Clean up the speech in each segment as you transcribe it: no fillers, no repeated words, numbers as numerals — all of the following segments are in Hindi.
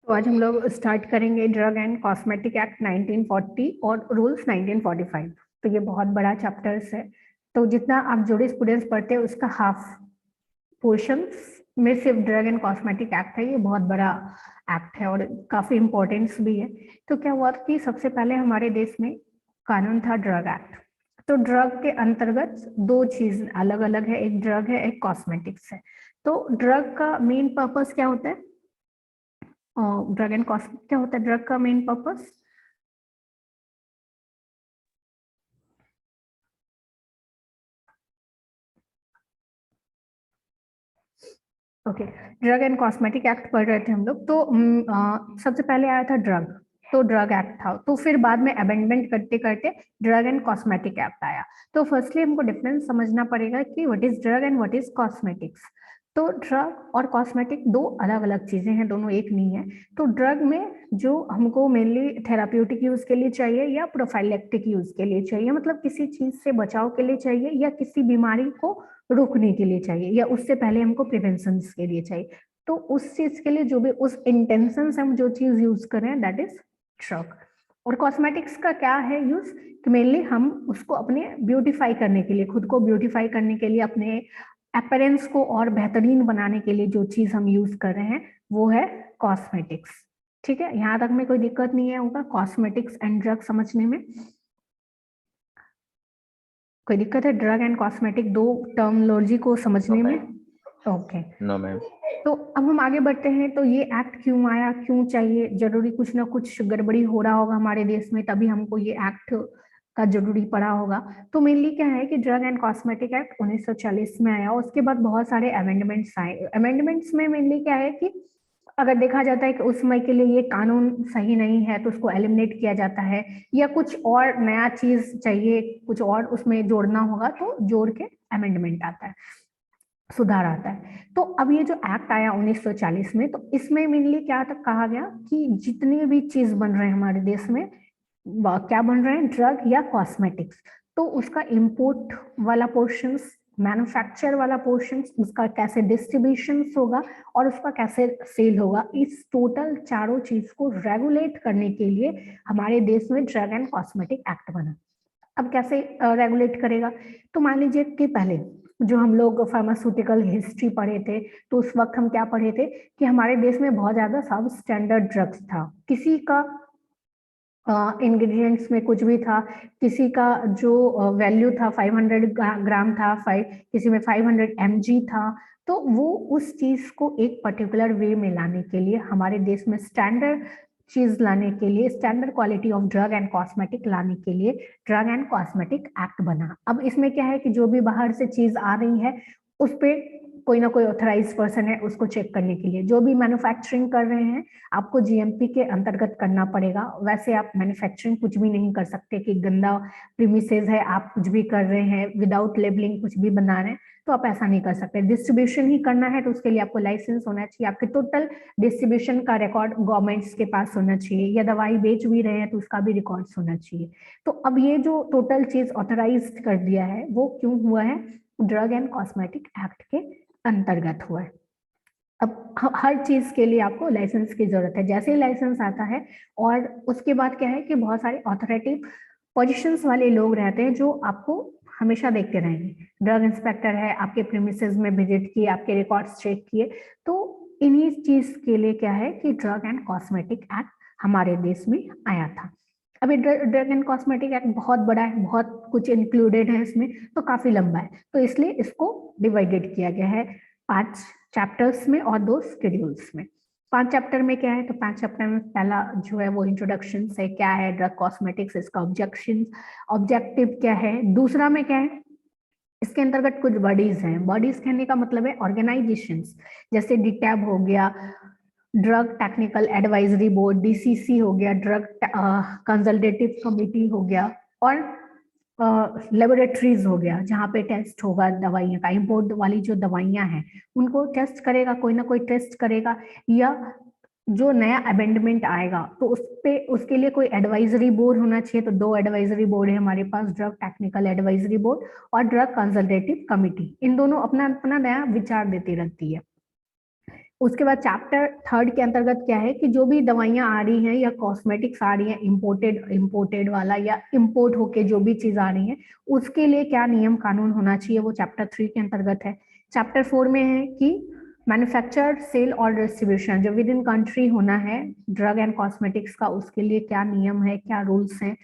तो आज हम लोग स्टार्ट करेंगे ड्रग एंड कॉस्मेटिक एक्ट 1940 और रूल्स 1945। तो ये बहुत बड़ा चैप्टर्स है। तो जितना आप जोड़े स्टूडेंट्स पढ़ते हैं उसका हाफ पोर्शंस में सिर्फ ड्रग एंड कॉस्मेटिक एक्ट है। ये बहुत बड़ा एक्ट है और काफी इम्पोर्टेंस भी है। तो क्या हुआ कि सबसे पहले हमारे देश में कानून था ड्रग एक्ट। तो ड्रग के अंतर्गत दो चीज अलग अलग है, एक ड्रग है, एक कॉस्मेटिक्स है। तो ड्रग का मेन पर्पस क्या होता है? ड्रग एंड कॉस्मेटिक क्या होता है? ड्रग का main purpose okay, drug and cosmetic act पढ़ रहे थे हम लोग। तो सबसे पहले आया था ड्रग, तो ड्रग एक्ट था। तो फिर बाद में अमेंडमेंट करते करते ड्रग एंड कॉस्मेटिक एक्ट आया। तो फर्स्टली हमको डिफरेंस समझना पड़ेगा कि what is drug and what is cosmetics. तो ड्रग और कॉस्मेटिक दो अलग अलग चीजें हैं, दोनों एक नहीं है। तो ड्रग में जो हमको मेनली थेराप्यूटिक यूज के लिए चाहिए या प्रोफाइलेक्टिक यूज के लिए चाहिए, मतलब किसी चीज से बचाव के लिए चाहिए या किसी बीमारी को रोकने के लिए चाहिए या उससे पहले हमको प्रिवेंशन के लिए चाहिए। तो उस चीज के लिए जो भी उस इंटेंशन से हम जो चीज यूज कर रहे हैं दैट इज ड्रग। और कॉस्मेटिक्स का क्या है यूज? कि मेनली हम उसको अपने ब्यूटीफाई करने के लिए, खुद को ब्यूटीफाई करने के लिए, अपने अपीयरेंस को और बेहतरीन बनाने के लिए जो चीज हम यूज कर रहे हैं वो है कॉस्मेटिक्स। ठीक है, यहाँ तक में कोई दिक्कत नहीं है होगा कॉस्मेटिक्स एंड ड्रग समझने में? कोई दिक्कत है ड्रग एंड कॉस्मेटिक दो टर्मिनोलॉजी को समझने में? Okay, no ma'am. तो अब हम आगे बढ़ते हैं। तो ये एक्ट क्यों आया, क्यों चाहिए? जरूरी कुछ ना कुछ गड़बड़ी हो रहा होगा हमारे देश में, तभी हमको ये एक्ट का जरूरी पड़ा होगा। तो मेनली क्या है कि ड्रग एंड कॉस्मेटिक एक्ट 1940 में आया, उसके बाद बहुत सारे अमेंडमेंट्स आए। अमेंडमेंट्स में मेनली क्या है कि अगर देखा जाता है कि उस समय के लिए ये कानून सही नहीं है तो उसको एलिमिनेट किया जाता है, या कुछ और नया चीज चाहिए, कुछ और उसमें जोड़ना होगा तो जोड़ के अमेंडमेंट आता है, सुधार आता है। तो अब ये जो एक्ट आया 1940 में, तो इसमें मेनली क्या तक कहा गया कि जितने भी चीज बन रहे हैं हमारे देश में, क्या बन रहे हैं? ड्रग या कॉस्मेटिक्स। तो उसका इंपोर्ट वाला पोर्शंस, मैन्युफैक्चर वाला पोर्शंस, उसका कैसे डिस्ट्रीब्यूशन होगा और उसका कैसे सेल होगा, इस टोटल चारों चीज को रेगुलेट करने के लिए हमारे देश में ड्रग एंड कॉस्मेटिक एक्ट बना। अब कैसे रेगुलेट करेगा? तो मान लीजिए कि पहले जो हम लोग फार्मास्यूटिकल हिस्ट्री पढ़े थे, तो उस वक्त हम क्या पढ़े थे कि हमारे देश में बहुत ज्यादा सब स्टैंडर्ड ड्रग्स था। किसी का इंग्रेडिएंट्स में कुछ भी था, किसी का जो वैल्यू था 500 ग्राम था, किसी में 500 mg था। तो वो उस चीज को एक पर्टिकुलर वे में लाने के लिए हमारे देश में स्टैंडर्ड चीज लाने के लिए, standard quality of drug and cosmetic लाने के लिए ड्रग एंड कॉस्मेटिक एक्ट बना। अब इसमें क्या है कि जो भी बाहर से चीज आ रही है उस पर कोई ना कोई ऑथराइज पर्सन है उसको चेक करने के लिए। जो भी मैन्युफैक्चरिंग कर रहे हैं आपको जीएमपी के अंतर्गत करना पड़ेगा। वैसे आप मैन्युफैक्चरिंग कुछ भी नहीं कर सकते कि गंदा प्रीमिसेस है, आप कुछ भी कर रहे हैं विदाउट लेबलिंग कुछ भी बना रहे हैं, तो आप ऐसा नहीं कर सकते। डिस्ट्रीब्यूशन ही करना है तो उसके लिए आपको लाइसेंस होना चाहिए, आपके टोटल डिस्ट्रीब्यूशन का रिकॉर्ड गवर्नमेंट्स के पास होना चाहिए, या दवाई बेच भी रहे हैं तो उसका भी रिकॉर्ड होना चाहिए। तो अब ये जो टोटल चीज ऑथराइज कर दिया है वो क्यों हुआ है? ड्रग एंड कॉस्मेटिक एक्ट के अंतर्गत हुआ है। अब हर चीज के लिए आपको लाइसेंस की जरूरत है। जैसे ही लाइसेंस आता है और उसके बाद क्या है कि बहुत सारे ऑथोरेटिव पोजीशंस वाले लोग रहते हैं जो आपको हमेशा देखते रहेंगे। ड्रग इंस्पेक्टर है, आपके प्रीमिसेस में विजिट किए, आपके रिकॉर्ड्स चेक किए। तो इन्हीं चीज के लिए क्या है कि ड्रग एंड कॉस्मेटिक एक्ट हमारे देश में आया था। अभी ड्रग एंड कॉस्मेटिक एक्ट बहुत बड़ा है, बहुत कुछ इंक्लूडेड है इसमें, तो काफी लंबा है, तो इसलिए इसको डिवाइडेड किया गया है 5 चैप्टर्स में और 2 शेड्यूल्स में। 5 चैप्टर में क्या है? तो 5 चैप्टर में पहला जो है वो इंट्रोडक्शन है, क्या है ड्रग कॉस्मेटिक्स, इसका ऑब्जेक्शन ऑब्जेक्टिव क्या है। दूसरा में क्या है, इसके अंतर्गत कुछ बॉडीज हैं। बॉडीज कहने का मतलब है ऑर्गेनाइजेशंस, जैसे डीटैब हो गया, drug technical advisory board, DCC हो गया, ड्रग कंसल्टेटिव कमिटी हो गया, और लेबोरेटरीज हो गया जहाँ पे टेस्ट होगा दवाइयाँ का। इम्पोर्ट वाली जो दवाइयाँ हैं उनको टेस्ट करेगा, कोई ना कोई टेस्ट करेगा, या जो नया अमेंडमेंट आएगा तो उस पे उसके लिए कोई एडवाइजरी बोर्ड होना चाहिए। तो 2 एडवाइजरी बोर्ड है हमारे पास, ड्रग टेक्निकल एडवाइजरी बोर्ड और ड्रग कंसल्टेटिव कमिटी। इन दोनों अपना अपना नया विचार देती रहती है। उसके बाद चैप्टर 3 के अंतर्गत क्या है कि जो भी दवाइयां आ रही हैं या कॉस्मेटिक्स आ रही हैं, इम्पोर्टेड वाला या इम्पोर्ट होके जो भी चीज आ रही है, उसके लिए क्या नियम कानून होना चाहिए, वो चैप्टर 3 के अंतर्गत है। चैप्टर 4 में है कि मैन्युफैक्चर, सेल और डिस्ट्रीब्यूशन जो विद इन कंट्री होना है ड्रग एंड कॉस्मेटिक्स का, उसके लिए क्या नियम है, क्या रूल्स हैं।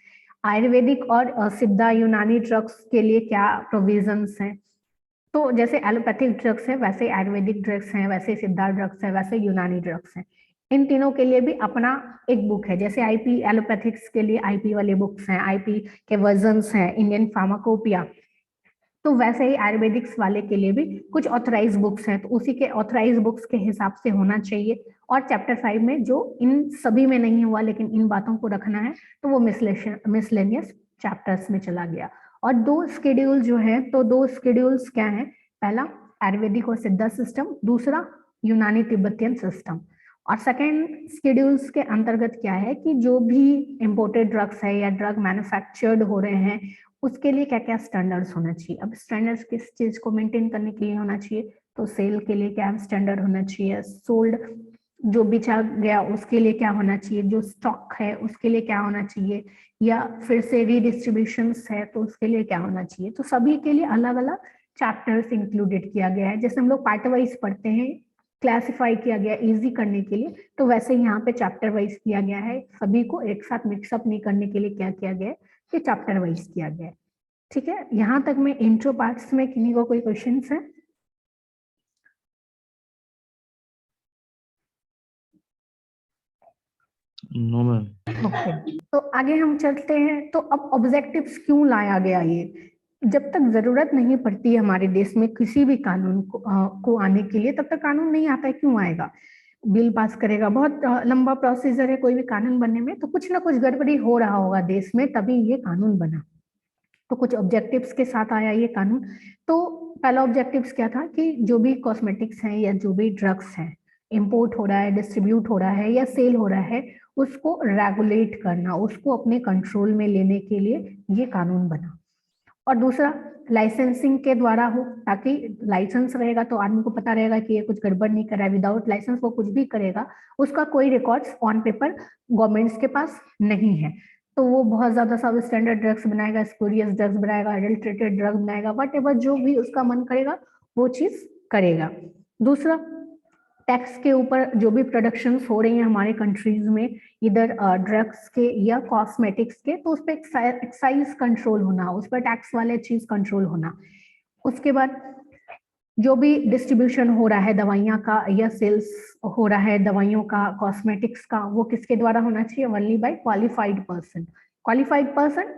आयुर्वेदिक और सिद्धा यूनानी ड्रग्स के लिए क्या प्रोविजंस हैं। तो जैसे एलोपैथिक ड्रग्स है वैसे आयुर्वेदिक ड्रग्स हैं, वैसे सिद्धा ड्रग्स है, वैसे यूनानी ड्रग्स हैं। इन तीनों के लिए भी अपना एक बुक है। जैसे आईपी एलोपैथिक्स के लिए आईपी वाले बुक्स हैं, आईपी के वर्जन्स हैं, इंडियन फार्माकोपिया, तो वैसे ही आयुर्वेदिक्स वाले के लिए भी कुछ ऑथराइज बुक्स हैं, तो उसी के ऑथराइज बुक्स के हिसाब से होना चाहिए। और चैप्टर 5 में जो इन सभी में नहीं हुआ लेकिन इन बातों को रखना है, तो वो मिसलेनियस चैप्टर्स में चला गया। और 2 स्केड्यूल जो है, तो 2 स्केड्यूल्स क्या है, पहला आयुर्वेदिक और सिद्धा सिस्टम, दूसरा यूनानी तिब्बतियन सिस्टम। और सेकेंड स्केड्यूल्स के अंतर्गत क्या है कि जो भी इंपोर्टेड ड्रग्स है या ड्रग मैन्युफैक्चर्ड हो रहे हैं, उसके लिए क्या क्या स्टैंडर्ड्स होना चाहिए। अब स्टैंडर्ड्स किस चीज को मेंटेन करने के लिए होना चाहिए, तो सेल के लिए क्या स्टैंडर्ड होना चाहिए, सोल्ड जो बेचा गया उसके लिए क्या होना चाहिए, जो स्टॉक है उसके लिए क्या होना चाहिए, या फिर से रीडिस्ट्रीब्यूशन है तो उसके लिए क्या होना चाहिए। तो सभी के लिए अलग अलग चैप्टर्स इंक्लूडेड किया गया है। जैसे हम लोग पार्ट वाइज पढ़ते हैं, क्लासिफाई किया गया इजी करने के लिए, तो वैसे यहाँ पे चैप्टर वाइज किया गया है। सभी को एक साथ मिक्सअप नहीं करने के लिए क्या किया गया है, ये चैप्टर वाइज किया गया है। ठीक है, यहाँ तक में इंट्रो पार्ट्स में किन्हीं को कोई क्वेश्चंस है? No ma'am. ओके, तो आगे हम चलते हैं। तो अब ऑब्जेक्टिव्स क्यों लाया गया ये, जब तक जरूरत नहीं पड़ती है हमारे देश में किसी भी कानून को आने के लिए, तब तक कानून नहीं आता है। क्यों आएगा, बिल पास करेगा, बहुत लंबा प्रोसीजर है कोई भी कानून बनने में, तो कुछ ना कुछ गड़बड़ी हो रहा होगा देश में, तभी ये कानून बना। तो कुछ ऑब्जेक्टिव्स के साथ आया ये कानून। तो पहला ऑब्जेक्टिव्स क्या था कि जो भी कॉस्मेटिक्स हैं या जो भी ड्रग्स हैं, इंपोर्ट हो रहा है, डिस्ट्रीब्यूट हो रहा है या सेल हो रहा है, उसको रेगुलेट करना, उसको अपने कंट्रोल में लेने के लिए ये कानून बना। और दूसरा, लाइसेंसिंग के द्वारा हो, ताकि लाइसेंस रहेगा तो आदमी को पता रहेगा कि ये कुछ गड़बड़ नहीं कर रहा है। विदाउट लाइसेंस वो कुछ भी करेगा, उसका कोई रिकॉर्ड्स ऑन पेपर गवर्नमेंट्स के पास नहीं है, तो वो बहुत ज्यादा सब स्टैंडर्ड ड्रग्स बनाएगा, स्पूरियस ड्रग्स बनाएगा, एडल्ट्रेटेड ड्रग्स बनाएगा, वट एवर जो भी उसका मन करेगा वो चीज करेगा। दूसरा, टैक्स के ऊपर जो भी प्रोडक्शंस हो रही हैं हमारे कंट्रीज में, इधर ड्रग्स के या कॉस्मेटिक्स के, तो उस पर एक्साइज कंट्रोल होना, उस पर टैक्स वाले चीज कंट्रोल होना। उसके बाद जो भी डिस्ट्रीब्यूशन हो रहा है दवाइयाँ का या सेल्स हो रहा है दवाइयों का, कॉस्मेटिक्स का, वो किसके द्वारा होना चाहिए, only by qualified person. Qualified person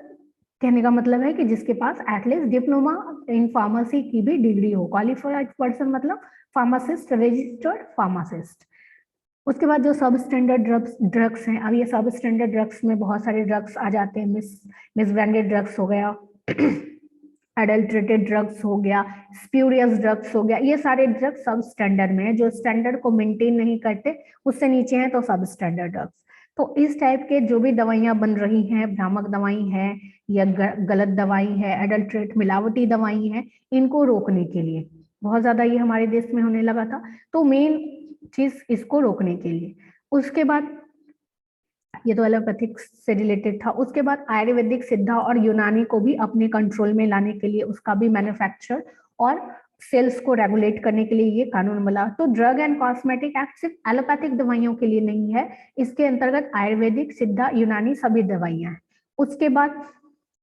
कहने का मतलब है कि जिसके पास एटलीस्ट डिप्लोमा इन फार्मेसी की भी डिग्री हो। क्वालिफाइड पर्सन मतलब फार्मासिस्ट, रजिस्टर्ड फार्मासिस्ट। उसके बाद जो सब स्टैंडर्ड ड्रग्स हैं, अब ये सब स्टैंडर्ड ड्रग्स में बहुत सारे ड्रग्स आ जाते हैं, मिस ब्रांडेड ड्रग्स हो गया, एडल्ट्रेटेड ड्रग्स हो गया, स्प्यूरियस ड्रग्स हो गया, ये सारे ड्रग्स सब स्टैंडर्ड में है। जो स्टैंडर्ड को मेंटेन नहीं करते उससे नीचे हैं तो सब स्टैंडर्ड ड्रग्स। तो इस टाइप के जो भी दवाइयां बन रही हैं, भ्रामक दवाई है या गलत दवाई है, एडल्ट्रेट मिलावटी दवाई है, इनको रोकने के लिए बहुत ज्यादा ये हमारे देश में होने लगा था, तो मेन चीज इसको रोकने के लिए। उसके बाद ये तो एलोपैथिक से रिलेटेड था। उसके बाद आयुर्वेदिक, सिद्धा और यूनानी को भी अपने कंट्रोल में लाने के लिए उसका भी मैन्युफैक्चर और सेल्स को रेगुलेट करने के लिए ये कानून बना। तो ड्रग एंड कॉस्मेटिक एक्ट सिर्फ एलोपैथिक दवाइयों के लिए नहीं है, इसके अंतर्गत आयुर्वेदिक, सिद्धा, यूनानी सभी दवाइयां हैं। उसके बाद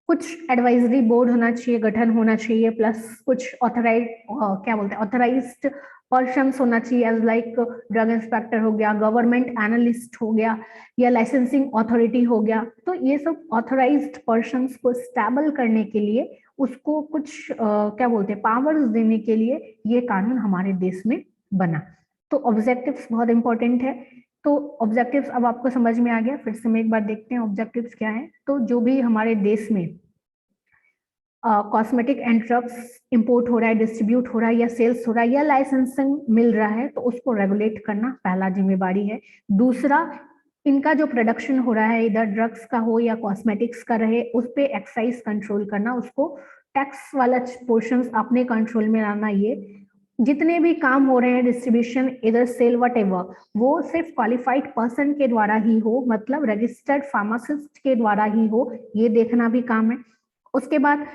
कुछ एडवाइजरी बोर्ड होना चाहिए, गठन होना चाहिए, प्लस कुछ ऑथराइज क्या बोलते हैं ऑथराइज्ड पर्सन होना चाहिए, एज लाइक ड्रग इंस्पेक्टर हो गया, गवर्नमेंट एनालिस्ट हो गया, या लाइसेंसिंग अथॉरिटी हो गया। तो ये सब ऑथराइज्ड पर्सन को स्टेबल करने के लिए, उसको कुछ क्या बोलते हैं पावर्स देने के लिए ये कानून हमारे देश में बना। तो ऑब्जेक्टिव्स बहुत इंपॉर्टेंट है। तो ऑब्जेक्टिव्स अब आपको समझ में आ गया, फिर से मैं एक बार देखते हैं ऑब्जेक्टिव्स क्या है। तो जो भी हमारे देश में कॉस्मेटिक एंड ड्रग्स इंपोर्ट हो रहा है, डिस्ट्रीब्यूट हो रहा है या सेल्स हो रहा है या लाइसेंसिंग मिल रहा है, तो उसको रेगुलेट करना पहला जिम्मेवारी है। दूसरा, इनका जो प्रोडक्शन हो रहा है, इधर ड्रग्स का हो या कॉस्मेटिक्स का रहे, उस पे एक्साइज कंट्रोल करना, उसको टैक्स वाला पोर्शन अपने कंट्रोल में लाना। ये जितने भी काम हो रहे हैं डिस्ट्रीब्यूशन इधर सेल वट एवर, वो सिर्फ क्वालिफाइड पर्सन के द्वारा ही हो, मतलब रजिस्टर्ड फार्मासिस्ट के द्वारा ही हो, ये देखना भी काम है। उसके बाद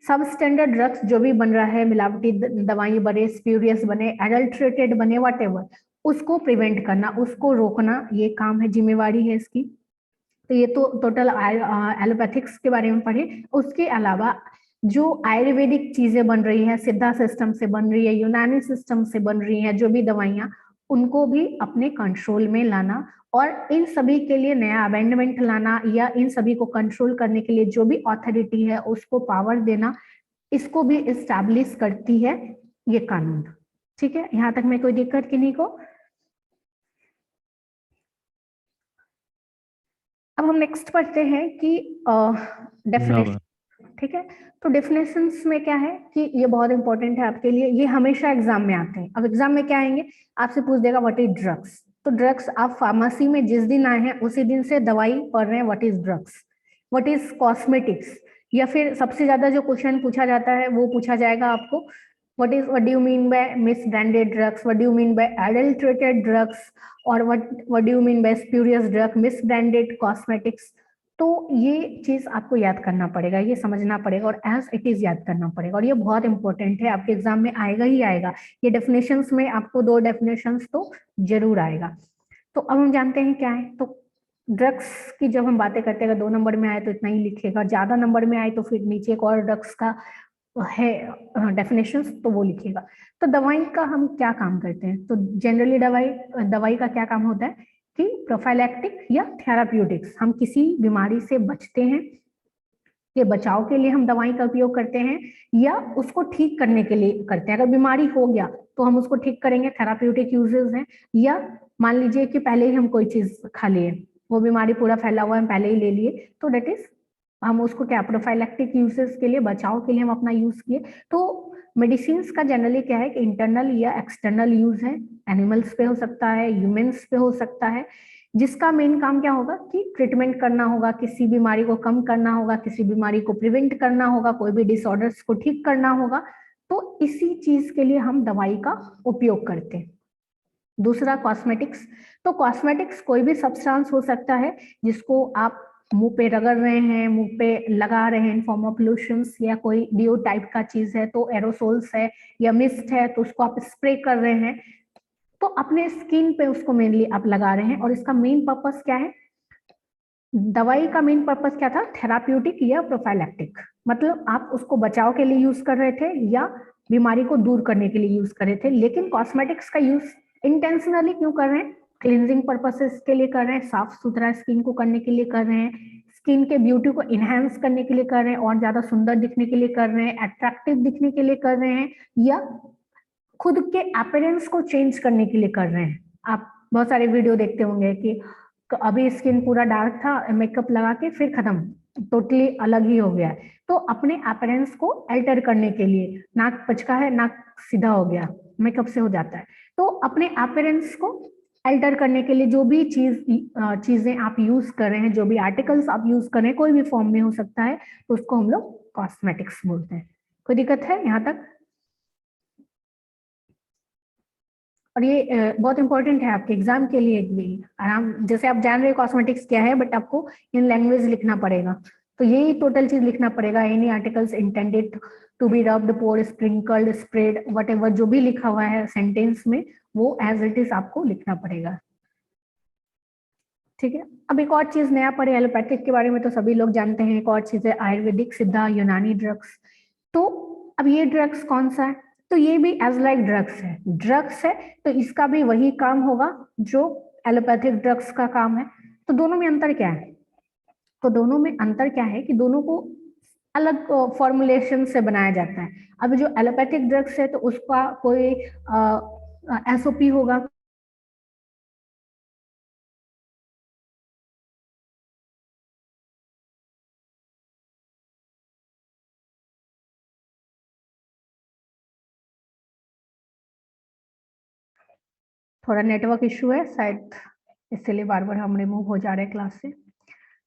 सब स्टैंडर्ड ड्रग्स जो भी बन रहा है, मिलावटी दवाई बने, स्प्यूरियस बने, एडल्ट्रेटेड बने, वट एवर, उसको प्रिवेंट करना, उसको रोकना, ये काम है, जिम्मेवारी है इसकी। तो ये तो टोटल एलोपैथिक्स के बारे में पढ़े। उसके अलावा जो आयुर्वेदिक चीजें बन रही हैं, सिद्धा सिस्टम से बन रही है, यूनानी सिस्टम से बन रही हैं, जो भी दवाइयां, उनको भी अपने कंट्रोल में लाना, और इन सभी के लिए नया अमेंडमेंट लाना, या इन सभी को कंट्रोल करने के लिए जो भी अथॉरिटी है उसको पावर देना, इसको भी इस्टेब्लिश करती है ये कानून। ठीक है, यहाँ तक में कोई दिक्कत किन्हीं को? अब हम नेक्स्ट पढ़ते हैं कि No, डेफिनेशन। ma'am. ठीक है, तो डेफिनेशंस में क्या है कि ये बहुत इंपॉर्टेंट है आपके लिए, ये हमेशा एग्जाम में आते हैं। अब एग्जाम में क्या आएंगे, आपसे पूछ देगा व्हाट इज ड्रग्स। तो ड्रग्स आप फार्मेसी में जिस दिन आए हैं उसी दिन से दवाई पढ़ रहे हैं, what is drugs, what is cosmetics, या फिर सबसे ज्यादा जो क्वेश्चन पूछा जाता है वो पूछा जाएगा आपको, what do you mean by misbranded drugs, what do you mean by adulterated drugs, और what do you mean by spurious drug, misbranded cosmetics। तो ये चीज आपको याद करना पड़ेगा, ये समझना पड़ेगा, और एज इट इज याद करना पड़ेगा, और ये बहुत इंपॉर्टेंट है, आपके एग्जाम में आएगा ही आएगा। ये डेफिनेशंस में आपको 2 डेफिनेशंस तो जरूर आएगा। तो अब हम जानते हैं क्या है। तो ड्रग्स की जब हम बातें करते हैं, अगर 2 नंबर में आए तो इतना ही लिखिएगा, ज्यादा नंबर में आए तो फिर नीचे एक और ड्रग्स का है डेफिनेशंस, तो वो लिखिएगा। तो दवाई का हम क्या काम करते हैं, तो जनरली दवाई का क्या काम होता है कि प्रोफाइलैक्टिक या थेराप्यूटिक्स, हम किसी बीमारी से बचते हैं के बचाव के लिए हम दवाई का उपयोग करते हैं, या उसको ठीक करने के लिए करते हैं। अगर बीमारी हो गया तो हम उसको ठीक करेंगे, थेराप्यूटिक यूजेस हैं। या मान लीजिए कि पहले ही हम कोई चीज खा लिए, वो बीमारी पूरा फैला हुआ है, हम पहले ही ले लिए, तो डेट इज हम उसको क्या प्रोफाइलैक्टिक यूजेस के लिए, बचाव के लिए हम अपना यूज किए। तो मेडिसिन का जनरली क्या है कि इंटरनल या एक्सटर्नल यूज है, एनिमल्स पे हो सकता है, ह्यूमंस पे हो सकता है, जिसका मेन काम क्या होगा कि ट्रीटमेंट करना होगा, किसी बीमारी को कम करना होगा, किसी बीमारी को प्रिवेंट करना होगा, कोई भी डिसऑर्डर्स को ठीक करना होगा। तो इसी चीज के लिए हम दवाई का उपयोग करते हैं। दूसरा कॉस्मेटिक्स, तो कॉस्मेटिक्स कोई भी सब्सटेंस हो सकता है जिसको आप मुंह पे रगड़ रहे हैं, मुंह पे लगा रहे हैं इन फॉर्म ऑफ लोशंस, या कोई डिओ टाइप का चीज है तो एरोसोल्स है, या मिस्ट है तो उसको आप स्प्रे कर रहे हैं, तो अपने स्किन पे उसको मेनली आप लगा रहे हैं। और इसका मेन पर्पस क्या है, दवाई का मेन पर्पस क्या था, थेराप्यूटिक या प्रोफाइलैक्टिक, मतलब आप उसको बचाव के लिए यूज कर रहे थे या बीमारी को दूर करने के लिए यूज कर रहे थे। लेकिन कॉस्मेटिक्स का यूज इंटेंशनली क्यों कर रहे हैं, क्लींजिंग पर्पसेस के लिए कर रहे हैं, साफ सुथरा स्किन को करने के लिए कर रहे हैं, स्किन के ब्यूटी को इनहेंस करने के लिए कर रहे हैं, और ज्यादा सुंदर दिखने के लिए कर रहे हैं, अट्रैक्टिव दिखने के लिए कर रहे हैं, या खुद के अपीयरेंस को चेंज करने के लिए कर रहे हैं। आप बहुत सारे वीडियो देखते होंगे कि अभी स्किन पूरा डार्क था, मेकअप लगा के फिर खत्म, टोटली अलग ही हो गया है। तो अपने अपीयरेंस को अल्टर करने के लिए, नाक पचका है, नाक सीधा हो गया, मेकअप से हो जाता है, तो अपने अपीयरेंस को अल्टर करने के लिए जो भी चीजें आप यूज कर रहे हैं, जो भी आर्टिकल्स आप यूज कर रहे हैं, कोई भी फॉर्म में हो सकता है, तो उसको हम लोग कॉस्मेटिक्स बोलते हैं। कोई दिक्कत है यहाँ तक? और ये बहुत इंपॉर्टेंट है आपके एग्जाम के लिए भी। आराम, जैसे आप जान रहे हो कॉस्मेटिक्स क्या है, बट आपको इन लैंग्वेज लिखना पड़ेगा, तो यही टोटल चीज लिखना पड़ेगा। Any articles intended to be rubbed, poured, sprinkled, spread, what जो भी लिखा हुआ है सेंटेंस में, वो एज इट इज आपको लिखना पड़ेगा। ठीक है, अब एक और चीज नया पढ़े, एलोपैथिक के बारे में तो सभी लोग जानते हैं, एक और चीज है आयुर्वेदिक, सिद्धा, यूनानी ड्रग्स। तो अब ये ड्रग्स कौन सा है, तो ये भी एज लाइक ड्रग्स है, तो इसका भी वही काम होगा जो एलोपैथिक ड्रग्स का काम है। तो दोनों में अंतर क्या है, तो दोनों में अंतर क्या है कि दोनों को अलग फॉर्मुलेशन से बनाया जाता है। अब जो एलोपैथिक ड्रग्स है तो उसका कोई एसओपी होगा, थोड़ा नेटवर्क इशू है शायद, इसलिए बार बार हम रिमूव हो जा रहे हैं क्लास से।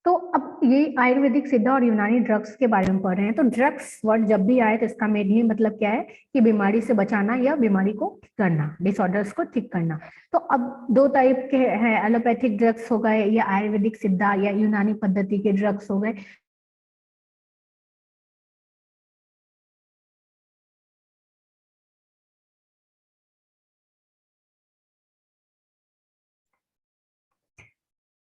तो अब ये आयुर्वेदिक सिद्ध और यूनानी ड्रग्स के बारे में पढ़ रहे हैं। तो ड्रग्स वर्ड जब भी आए तो इसका मेनली मतलब क्या है कि बीमारी से बचाना या बीमारी को ठीक करना, डिसऑर्डर्स को ठीक करना। तो अब दो टाइप के हैं, एलोपैथिक ड्रग्स हो गए या आयुर्वेदिक सिद्धा या यूनानी पद्धति के ड्रग्स हो गए।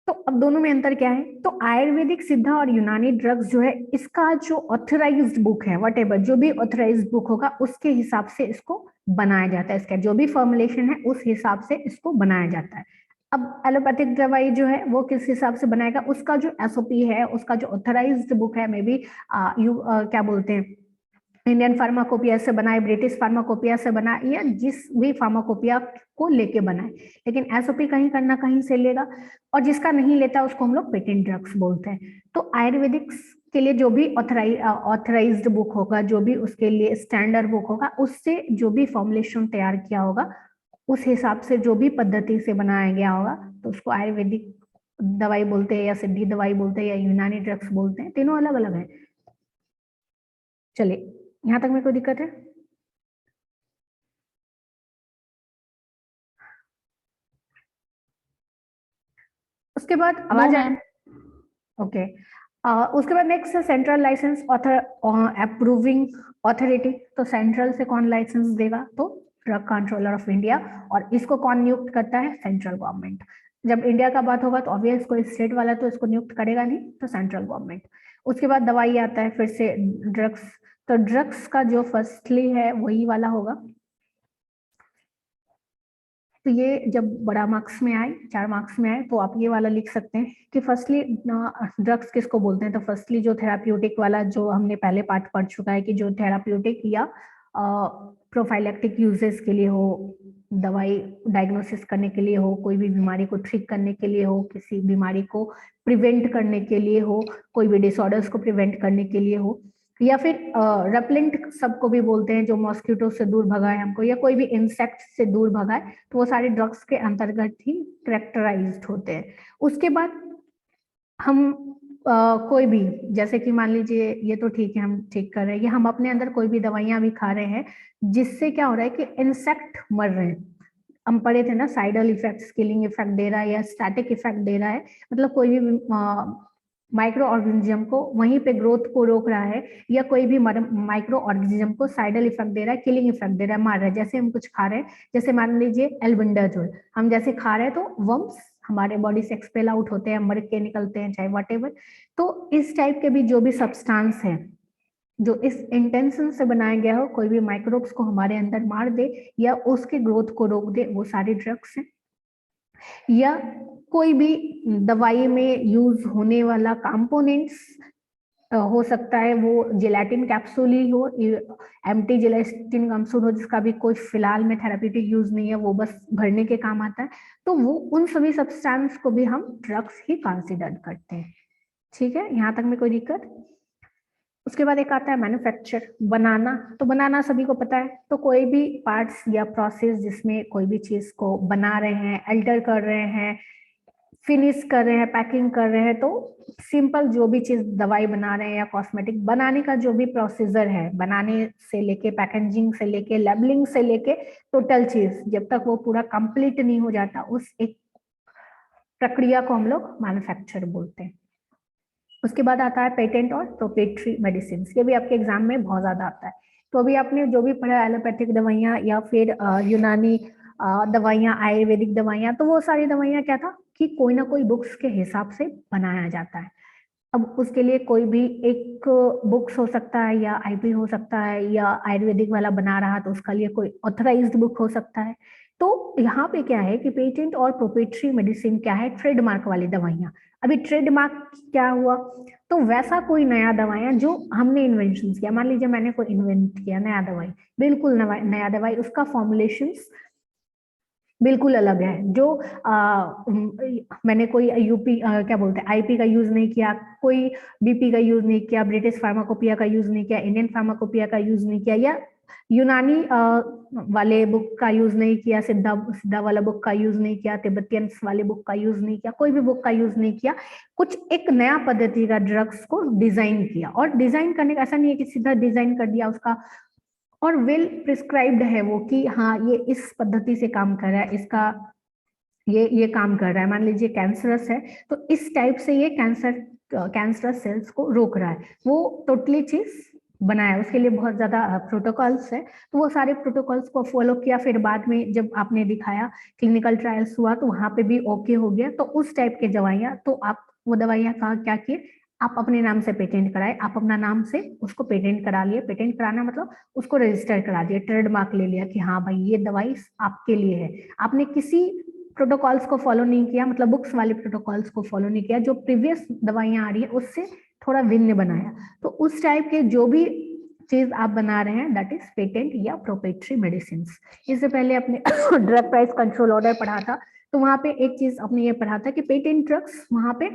तो अब दोनों में अंतर क्या है? तो आयुर्वेदिक सिद्धा और यूनानी ड्रग्स जो है, इसका जो ऑथराइज्ड बुक है, वट जो भी ऑथराइज्ड बुक होगा उसके हिसाब से इसको बनाया जाता है। इसका जो भी फॉर्मुलेशन है उस हिसाब से इसको बनाया जाता है। अब एलोपैथिक दवाई जो है वो किस हिसाब से बनाएगा, उसका जो एसओपी है, उसका जो ऑथराइज्ड बुक है, मे बी क्या बोलते हैं, इंडियन फार्माकोपिया से बनाए, ब्रिटिश फार्माकोपिया से बनाए, या जिस भी फार्माकोपिया को लेके बनाए, लेकिन एसओपी कहीं करना कहीं से लेगा। और जिसका नहीं लेता उसको हम लोग पेटेंट ड्रग्स बोलते हैं। तो आयुर्वेदिक के लिए जो भी ऑथराइज्ड बुक होगा, जो भी उसके लिए स्टैंडर्ड बुक होगा, उससे जो भी फॉर्मुलेशन तैयार किया होगा उस हिसाब से जो भी पद्धति से बनाया गया होगा तो उसको आयुर्वेदिक दवाई बोलते हैं, या सिद्धि दवाई बोलते हैं, या यूनानी ड्रग्स बोलते हैं। तीनों अलग अलग है। चलिए, यहाँ तक में कोई दिक्कत है? उसके बाद आवाज आए? ओके। उसके बाद नेक्स्ट है central licence author approving authority. तो सेंट्रल से कौन लाइसेंस देगा? तो ड्रग कंट्रोलर ऑफ इंडिया। और इसको कौन नियुक्त करता है? Central government. जब इंडिया का बात होगा तो ऑब्वियस कोई स्टेट वाला तो इसको नियुक्त करेगा नहीं, तो सेंट्रल गवर्नमेंट। उसके बाद दवाई आता है, फिर से ड्रग्स। तो ड्रग्स का जो फर्स्टली है वही वाला होगा। तो ये जब बड़ा मार्क्स में आए, 4 मार्क्स में आए, तो आप ये वाला लिख सकते हैं कि फर्स्टली ड्रग्स किसको बोलते हैं। तो फर्स्टली जो थेराप्यूटिक वाला, जो हमने पहले पार्ट पढ़ चुका है कि जो थेराप्यूटिक या प्रोफाइलेक्टिक यूजेस के लिए हो, दवाई डायग्नोसिस करने के लिए हो, कोई भी बीमारी को ठीक करने के लिए हो, किसी बीमारी को प्रिवेंट करने के लिए हो, कोई भी डिसऑर्डर्स को प्रिवेंट करने के लिए हो, या फिर रेपलेंट सबको भी बोलते हैं, जो मॉस्किटो से दूर भगाए हमको, या कोई भी इंसेक्ट से दूर भगाए, तो वो सारे ड्रग्स के अंतर्गत ही कैरेक्टराइज्ड होते हैं। उसके बाद हम कोई भी, जैसे कि मान लीजिए ये तो ठीक है हम ठीक कर रहे हैं, या हम अपने अंदर कोई भी दवाइयां भी खा रहे हैं जिससे क्या हो रहा है कि इंसेक्ट मर रहे हैं। हम पढ़े थे ना, साइडल इफेक्ट, किलिंग इफेक्ट दे रहा है या स्टैटिक इफेक्ट दे रहा है, मतलब कोई भी माइक्रो ऑर्गेनिज्म को वहीं पे ग्रोथ को रोक रहा है, या कोई भी माइक्रो ऑर्गेनिज्म को साइडल इफेक्ट दे रहा है, किलिंग इफेक्ट दे रहा है, मार रहा है। जैसे हम कुछ खा रहे हैं, जैसे मान लीजिए एल्बेंडाजोल, हम जैसे खा रहे हैं तो वर्म्स हमारे बॉडी से एक्सपेल आउट होते हैं, मर के निकलते हैं, चाहे व्हाटएवर। तो इस टाइप के भी जो भी सब्सटेंस है जो इस इंटेंशन से बनाया गया हो, कोई भी माइक्रोब्स को हमारे अंदर मार दे या उसके ग्रोथ को रोक दे, वो सारे ड्रग्स हैं। या कोई भी दवाई में यूज होने वाला कंपोनेंट्स हो सकता है, वो जेलेटिन कैप्सूल ही हो, एम्प्टी जेलेटिन कैप्सूल हो, जिसका भी कोई फिलहाल में थेराप्यूटिक यूज नहीं है, वो बस भरने के काम आता है, तो वो उन सभी सब्सटेंस को भी हम ड्रग्स ही कंसिडर करते हैं। ठीक है, यहाँ तक में कोई दिक्कत? उसके बाद एक आता है मैन्युफैक्चर, बनाना। तो बनाना सभी को पता है, तो कोई भी पार्ट्स या प्रोसेस जिसमें कोई भी चीज को बना रहे हैं, अल्टर कर रहे हैं, फिनिश कर रहे हैं, पैकिंग कर रहे हैं, तो सिंपल जो भी चीज दवाई बना रहे हैं या कॉस्मेटिक बनाने का जो भी प्रोसीजर है, बनाने से लेके पैकेजिंग से लेके लेबलिंग से लेके टोटल चीज, जब तक वो पूरा कंप्लीट नहीं हो जाता, उस एक प्रक्रिया को हम लोग मैन्युफैक्चर बोलते हैं। उसके बाद आता है पेटेंट और प्रोप्राइटरी मेडिसिन। ये भी आपके एग्जाम में बहुत ज्यादा आता है। तो अभी आपने जो भी पढ़ा, एलोपैथिक दवाइयाँ या फिर यूनानी दवाइयाँ, आयुर्वेदिक दवाइयाँ, तो वो सारी दवाइयाँ क्या था कि कोई ना कोई बुक्स के हिसाब से बनाया जाता है। अब उसके लिए कोई भी एक बुक्स हो सकता है या आईपी हो सकता है, या आयुर्वेदिक वाला बना रहा तो उसका लिए कोई ऑथराइज्ड बुक हो सकता है। तो यहाँ पे क्या है कि पेटेंट और प्रोप्राइटरी मेडिसिन क्या है? ट्रेडमार्क वाली दवाइयाँ। अभी ट्रेडमार्क क्या हुआ? तो वैसा कोई नया दवाइयाँ जो हमने इन्वेंशन किया, मान लीजिए मैंने कोई इन्वेंट किया नया दवाई, बिल्कुल नया दवाई, उसका फॉर्मुलेशंस बिल्कुल अलग है। जो मैंने कोई यूपी क्या बोलते हैं आईपी का यूज नहीं किया, कोई बीपी का यूज नहीं किया, ब्रिटिश फार्माकोपिया का यूज नहीं किया, इंडियन फार्माकोपिया का यूज नहीं किया, या यूनानी वाले बुक का यूज नहीं किया, सिद्धा वाला बुक का यूज नहीं किया, तिब्बतियंस वाले बुक का यूज नहीं किया, कोई भी बुक का यूज नहीं किया, कुछ एक नया पद्धति का ड्रग्स को डिजाइन किया। और डिजाइन करने का ऐसा नहीं है कि सीधा डिजाइन कर दिया उसका, और वेल प्रिस्क्राइब्ड है वो कि हाँ ये इस पद्धति से काम कर रहा है, इसका ये काम कर रहा है। मान लीजिए कैंसरस है तो इस टाइप से ये कैंसरस सेल्स को रोक रहा है, वो टोटली चीज बनाया, उसके लिए बहुत ज्यादा प्रोटोकॉल्स है। तो वो सारे प्रोटोकॉल्स को फॉलो किया, फिर बाद में जब आपने दिखाया क्लिनिकल ट्रायल्स हुआ तो वहां पे भी ओके हो गया। तो उस टाइप के दवाइयाँ, तो आप वो दवाइयाँ कहा क्या किए, आप अपने नाम से पेटेंट कराए, आप अपना नाम से उसको पेटेंट करा लिए। पेटेंट कराना मतलब उसको रजिस्टर करा दिया, ट्रेडमार्क ले लिया कि हाँ भाई ये दवाई आपके लिए है। आपने किसी प्रोटोकॉल्स को फॉलो नहीं किया, मतलब बुक्स वाले प्रोटोकॉल्स को फॉलो नहीं किया, जो प्रीवियस दवाइयां आ रही है उससे थोड़ा भिन्न बनाया। तो उस टाइप के जो भी चीज आप बना रहे हैं दैट इज पेटेंट या प्रोप्राइटरी मेडिसिन। इससे पहले अपने ड्रग प्राइस कंट्रोल ऑर्डर पढ़ा था, तो वहां पे एक चीज अपने ये पढ़ा था कि पेटेंट ड्रग्स, वहां पे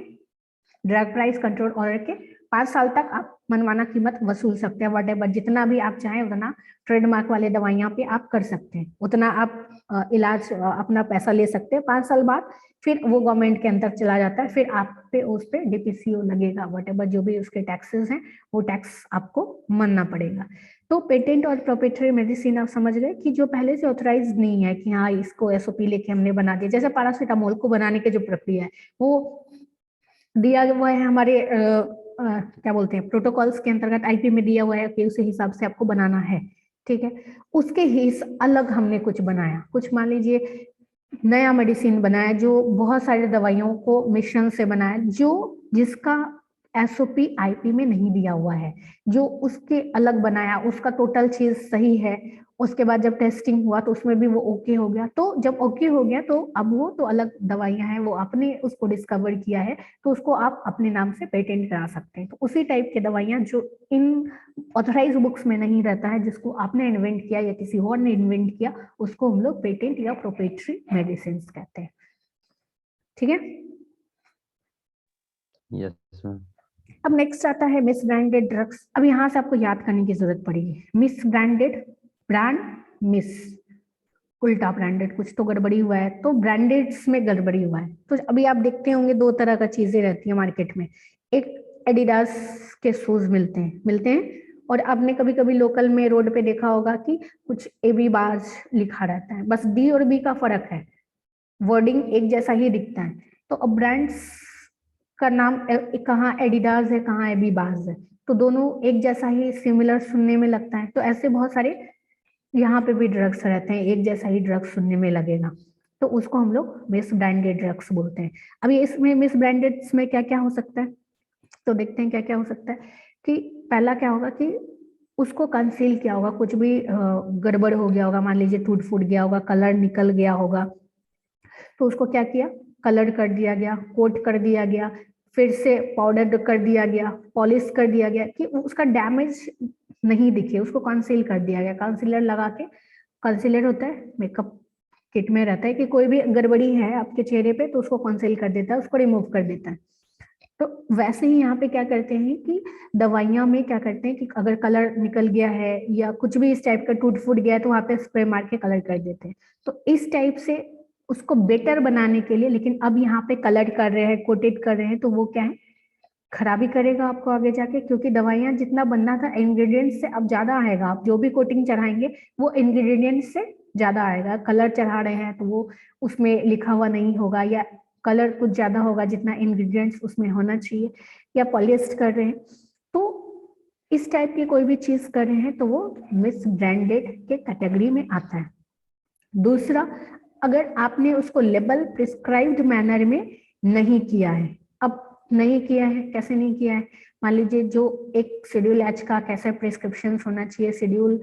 ड्रग प्राइस कंट्रोल ऑर्डर के 5 साल तक आप मनमाना कीमत वसूल सकते हैं, वट एवर जितना भी आप चाहें उतना ट्रेडमार्क वाले दवाइयां पे आप कर सकते हैं, उतना आप इलाज अपना पैसा ले सकते हैं। 5 साल बाद फिर वो गवर्नमेंट के अंदर चला जाता है, फिर आप पे उस पे डीपीसीओ लगेगा, वट एवर जो भी उसके टैक्सेस हैं वो टैक्स आपको मानना पड़ेगा। तो पेटेंट और प्रोप्राइटरी मेडिसिन आप समझ गए कि जो पहले से ऑथराइज नहीं है कि हाँ इसको एसओपी लेके हमने बना दिया, जैसे पैरासीटामोल को बनाने की जो प्रक्रिया है वो दिया हुआ है हमारे क्या बोलते हैं प्रोटोकॉल्स के अंतर्गत, आईपी में दिया हुआ है कि उसी हिसाब से आपको बनाना है, ठीक है। उसके ही अलग हमने कुछ बनाया, कुछ मान लीजिए नया मेडिसिन बनाया जो बहुत सारी दवाइयों को मिश्रण से बनाया, जो जिसका एसओपी आईपी में नहीं दिया हुआ है, जो उसके अलग बनाया, उसका टोटल चीज सही है। उसके बाद जब टेस्टिंग हुआ तो उसमें भी वो ओके हो गया। तो जब ओके हो गया तो अब वो तो अलग दवाइयां हैं, वो आपने उसको डिस्कवर किया है तो उसको आप अपने नाम से पेटेंट करा सकते हैं। तो उसी टाइप की दवाइयां जो इन ऑथराइज बुक्स में नहीं रहता है, जिसको आपने इन्वेंट किया या किसी और ने इन्वेंट किया, उसको हम लोग पेटेंट या प्रोप्राइटरी मेडिसिन कहते हैं, ठीक है। Yes ma'am. अब नेक्स्ट आता है मिस ब्रांडेड ड्रग्स। अब यहाँ से आपको याद करने की जरूरत पड़ेगी, मिस ब्रांडेड, ब्रांड मिस, उल्टा ब्रांडेड, कुछ तो गड़बड़ी हुआ है, तो ब्रांडेड में गड़बड़ी हुआ है। तो अभी आप देखते होंगे दो तरह का चीजें रहती है मार्केट में, एक एडिडास के शूज मिलते हैं और आपने कभी कभी लोकल में रोड पे देखा होगा कि कुछ एबी बाज लिखा रहता है, बस डी और बी का फर्क है, वर्डिंग एक जैसा ही दिखता है। तो अब ब्रांड्स का नाम कहाँ एडिडास है, कहाँ एबी बाज है, तो दोनों एक जैसा ही सिमिलर सुनने में लगता है। तो ऐसे बहुत सारे यहाँ पे भी ड्रग्स रहते हैं, एक जैसा ही ड्रग्स सुनने में लगेगा, तो उसको हम लोग मिस ब्रांडेड ड्रग्स बोलते हैं। अभी इसमें मिस ब्रांडेड में क्या क्या हो सकता है, तो देखते हैं क्या क्या हो सकता है। कि पहला क्या होगा कि उसको कंसील किया होगा, कुछ भी गड़बड़ हो गया होगा, मान लीजिए टूट फूट गया होगा, कलर निकल गया होगा, तो उसको क्या किया, कलर कर दिया गया, कोट कर दिया गया, फिर से पाउडर कर दिया गया, पॉलिश कर दिया गया कि उसका डैमेज नहीं दिखे, उसको कंसील कर दिया गया। कंसीलर लगा के, कंसीलर होता है मेकअप किट में रहता है कि कोई भी गड़बड़ी है आपके चेहरे पे तो उसको कंसील कर देता है, उसको रिमूव कर देता है। तो वैसे ही यहाँ पे क्या करते हैं कि दवाइयां में क्या करते हैं कि अगर कलर निकल गया है या कुछ भी इस टाइप का टूट फूट गया है तो वहां पे स्प्रे मार के कलर कर देते हैं। तो इस टाइप से उसको बेटर बनाने के लिए, लेकिन अब यहाँ पे कलर कर रहे हैं, कोटेड कर रहे हैं, तो वो क्या है, खराबी करेगा आपको आगे जाके, क्योंकि दवाइयां जितना बनना था इंग्रेडिएंट से अब ज्यादा आएगा। आप जो भी कोटिंग चढ़ाएंगे वो इंग्रेडिएंट से ज्यादा आएगा। कलर चढ़ा रहे हैं तो वो उसमें लिखा हुआ नहीं होगा, या कलर कुछ ज्यादा होगा जितना इंग्रेडिएंट्स उसमें होना चाहिए, या पॉलिश कर रहे हैं। तो इस टाइप की कोई भी चीज कर रहे हैं तो वो मिस ब्रांडेड के कैटेगरी में आता है। दूसरा, अगर आपने उसको लेबल प्रिस्क्राइब्ड मैनर में नहीं किया है। अब नहीं किया है, कैसे नहीं किया है, मान लीजिए जो एक शेड्यूल एच का कैसे प्रिस्क्रिप्शन होना चाहिए, शेड्यूल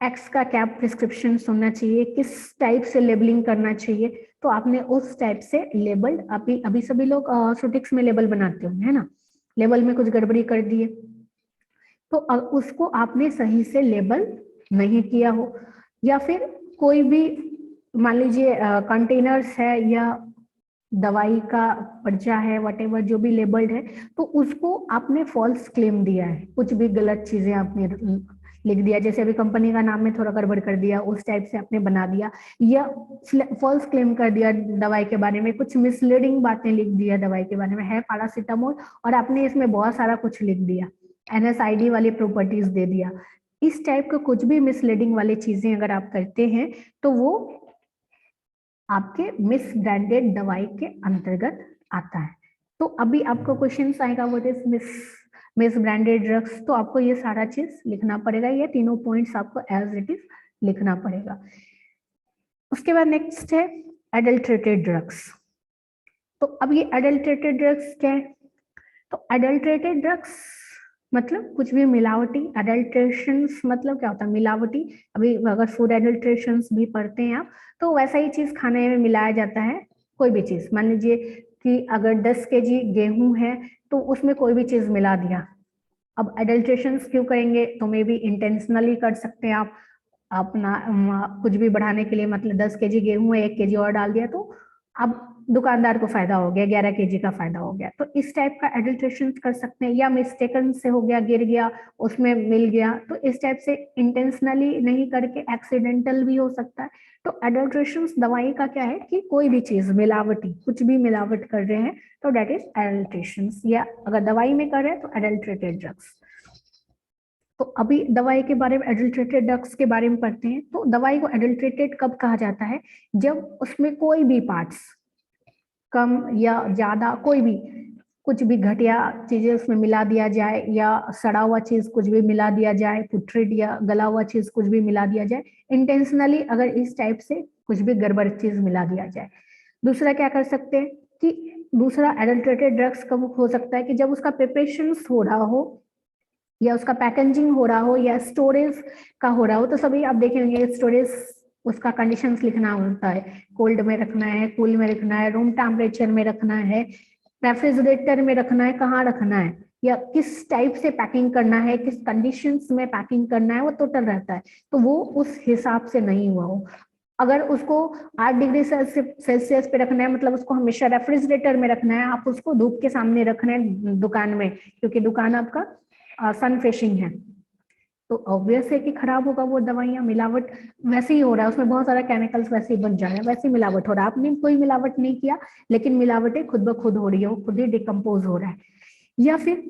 एक्स का क्या प्रिस्क्रिप्शन होना चाहिए, किस टाइप से लेबलिंग करना चाहिए, तो आपने उस टाइप से लेबल, अभी सभी लोग सुटिक्स में लेबल बनाते होंगे है ना, लेबल में कुछ गड़बड़ी कर दिए तो उसको आपने सही से लेबल नहीं किया हो, या फिर कोई भी मान लीजिए कंटेनर्स है या दवाई का पर्चा है, वटेवर जो भी लेबल्ड है, तो उसको आपने फॉल्स क्लेम दिया है, कुछ भी गलत चीजें आपने लिख दिया, जैसे अभी कंपनी का नाम में थोड़ा गड़बड़ कर दिया, उस टाइप से आपने बना दिया, या फॉल्स क्लेम कर दिया दवाई के बारे में, कुछ मिसलीडिंग बातें लिख दिया दवाई के बारे में, है पैरासिटामोल और आपने इसमें बहुत सारा कुछ लिख दिया, NSAID वाली प्रॉपर्टीज दे दिया। इस टाइप का कुछ भी मिसलीडिंग वाली चीजें अगर आप करते हैं तो वो आपके मिस ब्रांडेड दवाई के अंतर्गत आता है। तो अभी आपको क्वेश्चन आएगा what is miss branded drugs, तो आपको ये सारा चीज लिखना पड़ेगा, ये तीनों पॉइंट्स आपको एज इट इज लिखना पड़ेगा। उसके बाद नेक्स्ट है एडल्ट्रेटेड ड्रग्स। तो अब ये एडल्ट्रेटेड ड्रग्स क्या है? तो एडल्ट्रेटेड ड्रग्स मतलब कुछ भी मिलावटी, एडल्ट्रेशंस मतलब क्या होता है? मिलावटी। अभी अगर फूड एडल्ट्रेशंस भी पढ़ते हैं आप, तो वैसा ही चीज खाने में मिलाया जाता है, कोई भी चीज। मान लीजिए कि अगर 10 केजी गेहूं है तो उसमें कोई भी चीज मिला दिया। अब एडल्ट्रेशंस क्यों करेंगे? तो मे बी इंटेंशनली कर सकते हैं आप अपना कुछ भी बढ़ाने के लिए, मतलब 10 केजी गेहूं है 1 केजी और डाल दिया, तो अब दुकानदार को फायदा हो गया, 11 केजी का फायदा हो गया। तो इस टाइप का एडल्ट्रेशन कर सकते हैं, या मिस्टेकन से हो गया, गिर गया उसमें मिल गया, तो इस टाइप से इंटेंशनली नहीं करके एक्सीडेंटल भी हो सकता है। तो एडल्ट्रेशन दवाई का क्या है कि कोई भी चीज मिलावटी, कुछ भी मिलावट कर रहे हैं तो डेट इज एडल्ट्रेशन, या अगर दवाई में कर रहे हैं तो एडल्ट्रेटेड ड्रग्स। तो अभी दवाई के बारे में, एडल्ट्रेटेड ड्रग्स के बारे में पढ़ते हैं। तो दवाई को एडल्ट्रेटेड कब कहा जाता है? जब उसमें कोई भी पार्ट्स, कम या ज्यादा, कोई भी कुछ भी घटिया चीजें उसमें मिला दिया जाए, या सड़ा हुआ चीज कुछ भी मिला दिया जाए, पुट्रिड या गला हुआ चीज कुछ भी मिला दिया जाए, इंटेंशनली अगर इस टाइप से कुछ भी गड़बड़ चीज मिला दिया जाए। दूसरा क्या कर सकते हैं कि दूसरा एडल्ट्रेटेड ड्रग्स कब हो सकता है कि जब उसका प्रिपरेशन हो रहा हो, या उसका पैकेजिंग हो रहा हो, या स्टोरेज का हो रहा हो। तो सभी आप देखेंगे स्टोरेज, उसका कंडीशंस लिखना होता है, कोल्ड में रखना है, कूल में रखना है, रूम टेम्परेचर में रखना है, रेफ्रिजरेटर में रखना है, कहाँ रखना है, या किस टाइप से पैकिंग करना है, किस कंडीशंस में पैकिंग करना है, वो टोटल रहता है। तो वो उस हिसाब से नहीं हुआ हो। अगर उसको 8 डिग्री सेल्सियस पे रखना है, मतलब उसको हमेशा रेफ्रिजरेटर में रखना है, आप उसको धूप के सामने रखना है दुकान में, क्योंकि दुकान आपका सन फेशिंग है, तो ऑब्वियस है कि खराब होगा वो दवाइयाँ। मिलावट वैसे ही हो रहा है, उसमें बहुत सारा केमिकल्स वैसे ही बन जा रहे हैं, वैसे ही मिलावट हो रहा है। आपने कोई मिलावट नहीं किया, लेकिन मिलावटें खुद ब खुद हो रही है, वो खुद ही डिकम्पोज हो रहा है। या फिर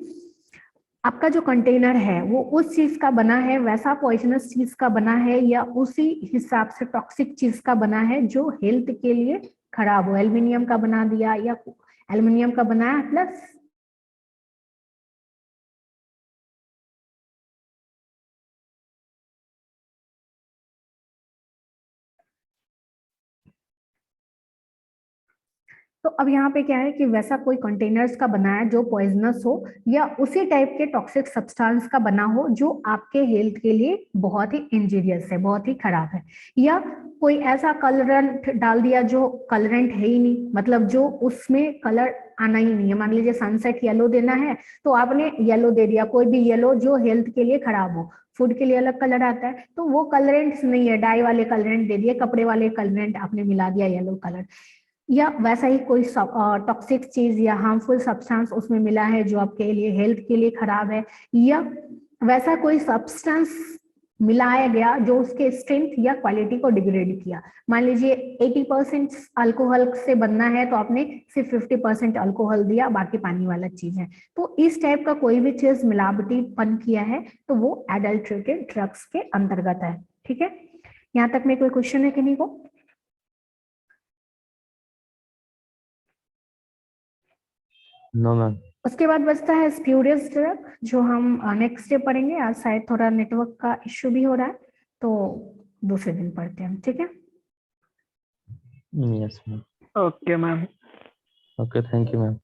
आपका जो कंटेनर है वो उस चीज का बना है, वैसा पॉइजनस चीज का बना है, या उसी हिसाब से टॉक्सिक चीज का बना है जो हेल्थ के लिए खराब हो। एल्यूमिनियम का बना दिया, या एल्यूमिनियम का बनाया प्लस तो अब यहाँ पे क्या है कि वैसा कोई कंटेनर्स का बना है जो पॉइजनस हो, या उसी टाइप के टॉक्सिक सब्सटेंस का बना हो जो आपके हेल्थ के लिए बहुत ही इंजीरियस है, बहुत ही खराब है। या कोई ऐसा कलरेंट डाल दिया जो कलरेंट है ही नहीं, मतलब जो उसमें कलर आना ही नहीं है। मान लीजिए सनसेट येलो देना है तो आपने येलो दे दिया, कोई भी येलो जो हेल्थ के लिए खराब हो। फूड के लिए अलग कलर आता है, तो वो कलरेंट्स नहीं है, डाई वाले कलरेंट दे दिए, कपड़े वाले कलरेंट आपने मिला दिया येलो कलर। या वैसा ही कोई टॉक्सिक चीज या हार्मफुल सब्सटेंस उसमें मिला है जो आपके लिए हेल्थ के लिए खराब है, या वैसा कोई सब्सटेंस मिलाया गया जो उसके स्ट्रेंथ या क्वालिटी को डिग्रेड किया। मान लीजिए 80% अल्कोहल से बनना है तो आपने सिर्फ 50% अल्कोहल दिया, बाकी पानी वाला चीज है। तो इस टाइप का कोई भी चीज मिलावटीपन किया है तो वो एडल्ट्रेटेड ड्रग्स के अंतर्गत है। ठीक है, यहाँ तक में कोई क्वेश्चन है किन्हीं को? No ma'am. उसके बाद बचता है स्प्यूरियस ड्रग, जो हम नेक्स्ट डे पढ़ेंगे। आज शायद थोड़ा नेटवर्क का इश्यू भी हो रहा है, तो दूसरे दिन पढ़ते हैं हम। ठीक है, yes ma'am. Okay ma'am. Okay, thank you ma'am.